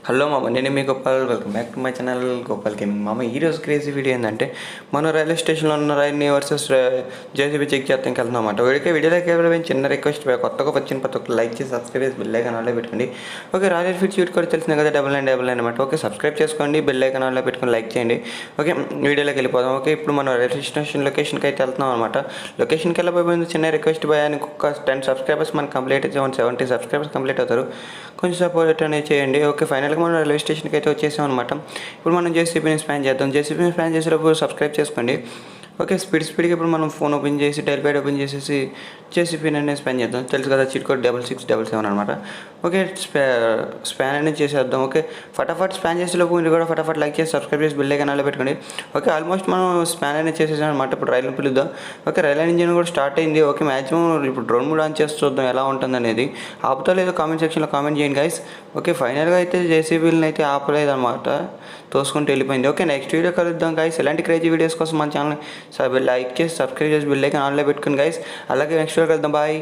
Hello మామ, నేను మీ Gopal. Welcome back to my channel Gopal gaming. మామ, ఈరోజు క్రేజీ వీడియో ఏంటంటే మనం రైల్వే స్టేషన్లో ఉన్న రైల్ని వర్సెస్ జేసీబీ చెక్ చేస్తానికి వెళ్తున్నాం అన్నమాట. వీడియోలోకి కేవలం చిన్న రిక్వెస్ట్, కొత్తగా వచ్చిన ప్రతి ఒక్కరు లైక్ చేసి సబ్స్క్రైబ్ చేసి బెల్ ఐకాన్ ఆన్లో పెట్టుకోండి. ఓకే, రాయల్ ఫీట్ స్వీట్ కూడా తెలిసిన కదా, 9999 అనమాట. ఓకే, సబ్స్క్రైబ్ చేసుకోండి, బెల్ ఐకాన్ ఆన్లో పెట్టుకొని లైక్ చేయండి. ఓకే, వీడియోలోకి వెళ్ళిపోదాం. ఓకే, ఇప్పుడు మనం రైల్వే స్టేషన్ లొకేషన్కి అయితే వెళ్తున్నాం అనమాట. లొకేషన్కి వెళ్ళిపోయింది చిన్న రిక్వెస్ట్ బాయ్, అని ఒక 10 సబ్స్క్రైబర్స్ మనకి కంప్లీట్ అయితే 70 సబ్స్క్రైబర్స్ కంప్లీట్ అవుతారు. కొంచెం సపోర్ట్ అనేది చేయండి. ఓకే, ఫైనల్గా మనం రైల్వే స్టేషన్కి అయితే వచ్చేసాం అనమాట. ఇప్పుడు మనం జేసీబీని స్పాన్ చేద్దాం. జేసీబీని స్పాన్ చేసేటప్పుడు సబ్స్క్రైబ్ చేసుకోండి. ఓకే, స్పీడ్గా ఇప్పుడు మనం ఫోన్ ఓపెన్ చేసి డైల్ ప్యాడ్ ఓపెన్ చేసేసి జేసీబీని అనేది స్పాన్ చేద్దాం. తెలుసు కదా, చీట్ కోడ్ 6677 అనమాట. ఓకే, స్పాన్ అనేది చేసేద్దాం. ఓకే, ఫటాఫట్ స్పాన్ చేసేలోపు మీరు కూడా ఫటాఫట్ లైక్ చేసి సబ్స్క్రైబ్ చేసి బెల్ ఐకాన్ పెట్టుకోండి. ఓకే, ఆల్మోస్ట్ మనం స్పాన్ అనేది చేసేసాం అనమాట. ఇప్పుడు రైలు పిలుద్దాం. ఓకే, రైల్ ఇంజిన్ కూడా స్టార్ట్ అయింది. ఓకే, మ్యాక్సిమం ఇప్పుడు డ్రోన్ కూడా ఆన్ చేసి చూద్దాం ఎలా ఉంటుంది అనేది. ఆపుతా లేదో కామెంట్ సెక్షన్లో కామెంట్ చేయండి గైస్. ఓకే, ఫైనల్గా అయితే జేసీబీలను అయితే ఆపలేదు అనమాట, తోసుకుంటూ వెళ్ళిపోయింది. ఓకే, నెక్స్ట్ వీడియో కలుద్దాం గైస్. ఇలాంటి క్రేజీ వీడియోస్ కోసం మన ఛానల్ లైక్ చేసి సబ్స్క్రైబ్ చేసి బెల్ ఐకాన్ ఆన్లో పెట్టుకుని గైస్. అలాగే నెక్స్ట్ వీడియో కలుద్దాం. బాయ్.